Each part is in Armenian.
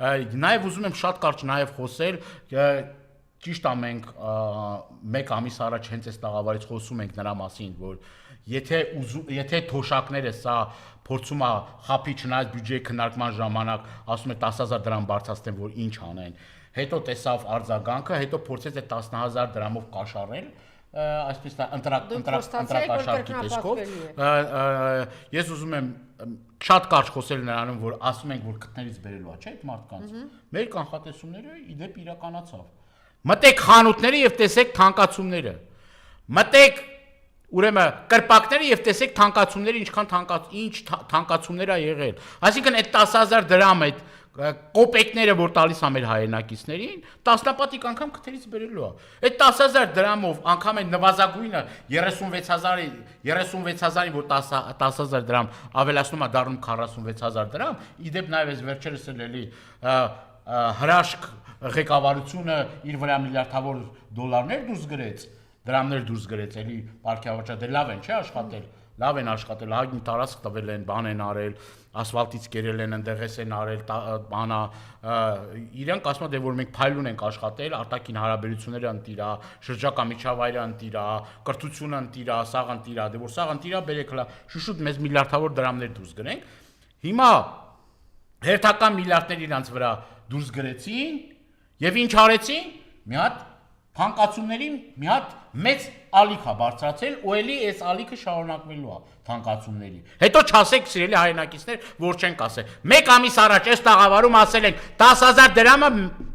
Նաև ուզում եմ շատ կարճ նաև խոսել, ճիշտ է մենք մեկ ամիս առաջ հենց այս տաղավարից խոսում ենք նրա մասին, որ եթե թոշակները սա փորձում է խափի չնայած բյուջեի քննարկման ժամանակ ասում է 10,000 դրամ բարձրացնեն, որ ինչ անեն, հետո տեսավ արձագանքը, հետո փորձեց այդ 10,000 դրամով կաշառել, այսպես ընտրակաշառքի տեսքով, ես ուզում եմ շատ կարճ խոսել նրանում, որ ասում ենք, որ քթներից բերելու է, չէ՞ այդ մարդկանց, մեր կանխատեսումները իդեպ իրականացավ, մտեք խանութները եւ տեսեք թանկացումները, մտեք ուրեմն կրպակները եւ տեսեք թանկացումները ինչ թանկացումներ ա եղել, այսինքն այդ 10,000 դրամ այդ կոպեկները, որ տալիս ա մեր հայրենակիցներին, տասնապատիկ անգամ քթերից բերելու է։ Այդ 10,000 դրամով անգամ այն նվազագույնը 36,000-ին, որ 10,000 դրամ ավելացնում է դառնում 46,000 դրամ, իդեպ նաև այս վերջերս էլի հրաշք ղեկավարությունը իր վրա միլիարդավոր դոլարներ դուրս գրեց, դրամներ դուրս գրեց, էլի պարքեավաճա, դե լավ են, չէ՞ աշխատել, լավ են աշխատել, հագին տարածք տվել են, բան են արել, ասֆալտից կերել են, ընդեղես են արել, բանա, իրանք ասում են, որ մենք փայլուն ենք աշխատել, արտաքին հարաբերությունները ընտիրա, շրջակա միջավայրը ընտիրա, կրթությունը ընտիրա, սաղ ընտիրա, դե որ սաղ ընտիրա բերեք հլա, շուշուտ մեզ միլիարդավոր դրամներ դուրս գրենք, հիմա հերթական միլիարդներ իրանց վրա դուրս գրեցին եւ ինչ արեցին, մի հատ թանկացումներին մի հատ մեծ ալիք է բարձրացել ու էլի այս ալիքը շարունակվելու է թանկացումների։ Հետո չասեք սիրելի հայրենակիցներ, որ չենք ասել։ Մեկ ամիս առաջ այս տաղավարում ասել ենք 10,000 դրամը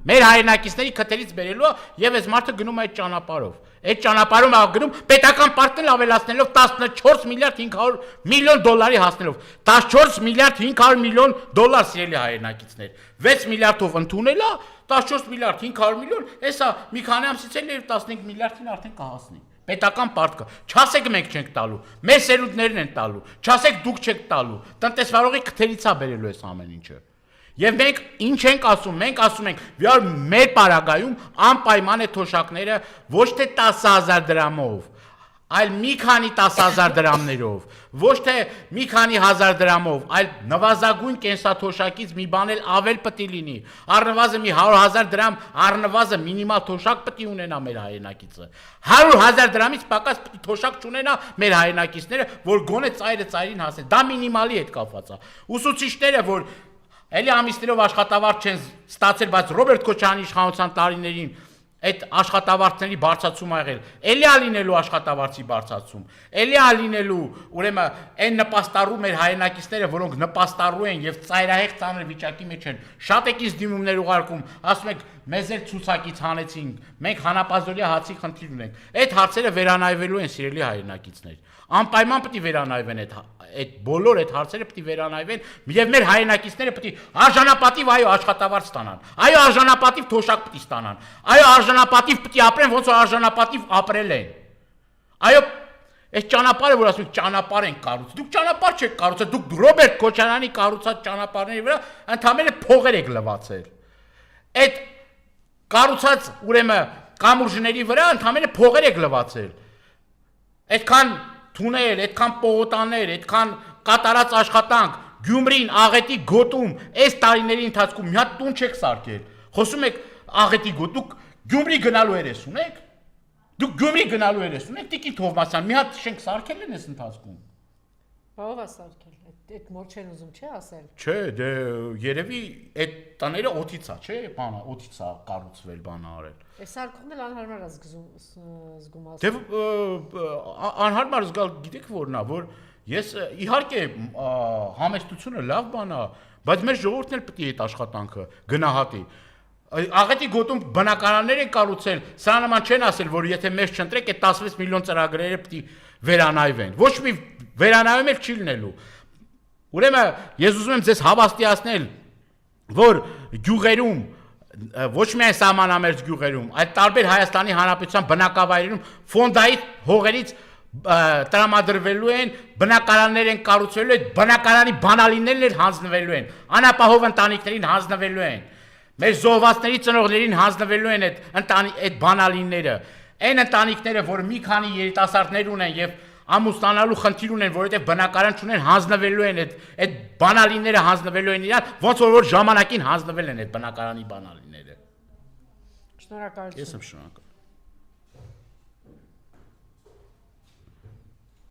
մեր հայրենակիցների քթերից բերելու է եւ այս մարդը գնում է այդ ճանապարհով։ Այդ ճանապարհում է գնում պետական պարտքն ավելացնելով 14 միլիարդ 500 միլիոն դոլարի հասնելով 14 միլիարդ 500 միլիոն դոլար սիրելի հայրենակիցներ 6 միլիարդով ընդունել է 14 միլիարդ 500 միլիոն, հեսա մի քանի ամսից էլ 15 միլիարդին արդեն կհասնի։ Պետական պարտքը, չասեք մենք չենք տալու, մեր սերունդներն են տալու, չասեք դուք չեք տալու, տնտեսվարողի քթերից է բերելու այս ամեն ինչը։ Եվ մենք ինչ ենք ասում, մենք ասում ենք, որ մեր պարագայում անպայման է թոշակները ոչ թե 10,000 դրամով, այլ մի քանի 10,000 դրամներով, ոչ թե մի քանի հազար դրամով, այլ նվազագույն կենսաթոշակից մի բան էլ ավել պետք է լինի, առնվազն մի 100,000 դրամ, առնվազն մինիմալ թոշակ պետք է ունենա մեր հայրենակիցը, 100,000 դրամից պակաս պետք է թոշակ չունենա մեր հայրենակիցները, որ գոնե ծայրը ծայրին հասեն, դա մինիմալի հետ կապված է, ուսուցիչները, որ էլի ամիսներով աշխատավարձ չեն ստացել, բայց Ռոբերտ Քոչարյանի իշխանության տարիներին այդ աշխատավարձների բարձրացում ա եղել, էլի ա լինելու աշխատավարձի բարձրացում, էլի ա լինելու, ուրեմն այն նպաստառու մեր հայրենակիցները, որոնք նպաստառու են եւ ծայրահեղ ծանր վիճակի մեջ են, շատ եք ինձ դիմումներ ուղարկում, ասում եք մեզ էլ ցուցակից հանեցինք, մենք հանապազորյա հացի խնդիր ունենք, այդ հարցերը վերանայվելու են սիրելի հայրենակիցներ, անպայման պետք է վերանայվեն այդ բոլոր այդ հարցերը պետք է վերանայվեն եւ մեր հայրենակիցները պետք է արժանապատիվ այո աշխատավարձ ստանան, այո արժանապատիվ թոշակ պետք է ստանան, այո արժանապատիվ պետք է ապրեն ոնց որ արժանապատիվ ապրել են, այո այս ճանապարհը որ ասում եք ճանապարհ են կառուցել, դուք ճանապարհ չեք կառուցել, դուք Ռոբերտ Քոչարյանի կառուցած ճանապարհների վրա ընդհանրապես փողեր եք լվացել, այդ կառուցած ուրեմն կամուրջների վրա ընդհանրապես փողեր եք լվացել, այդքան թունել, այդքան պողոտաներ, այդքան կատարած աշխատանք, Գյումրին, Աղետի գոտում, այս տարիների ընթացքում մի հատ տուն չեք սարքել, խոսում եք Աղետի գոտ, դուք Գյումրի գնալու երես ունեք, դուք Գյումրի գնալու երես ունեք, Տիկին Թովմասյան, մի հատ շենք սարքել են այս ընթացքում։ Ո՞վ է սարքել, այդ մոր չեն ուզում չէ ասել։ Չէ, դե երևի այդ տները օդից է, չէ, բանը, օդից է կառուցվել, բանը արել։ Այս սարքումն էլ անհարմար է զգում ասել։ Դե անհարմար զգալ գիտեք որն է, որ ես իհարկե համեստությունը լավ բան է, բայց մեր ժողովուրդն էլ պետք է այդ աշխատանքը գնահատի։ Աղետի գոտում բնակարաններ են կառուցել, սա նման չեն ասել, որ եթե մեզ չընտրեք, այդ 16 միլիոն ծրագրերը պետք է վերանայվեն։ Ոչ մի վերանայում էլ չի լինելու։ Ուրեմն ես ուզում եմ ձեզ հավաստիացնել, որ գյուղերում ոչ միայն սահմանամերձ գյուղերում, այլ տարբեր Հայաստանի Հանրապետության բնակավայրերում ֆոնդային հողերից տրամադրվելու են, բնակարաններ են կառուցվելու, այդ բնակարանի բանալիներն էլ հանձնվելու են, անապահով ընտանիքներին հանձնվելու են, մեր զոհվածների ծնողներին հանձնվելու են այդ բանալիները, այն ընտանիքները, որ մի քանի երիտասարդներ ունեն եւ ամուսնանալու խնդիր ունեն, որովհետև բնակարան չունեն, հանձնվելու են այդ բանալիները հանձնվելու են իրար, ոնց որ ժամանակին հանձնվել են այդ բնակարանի բանալիները։ Շնորհակալություն։ Ես եմ շնորհակալ։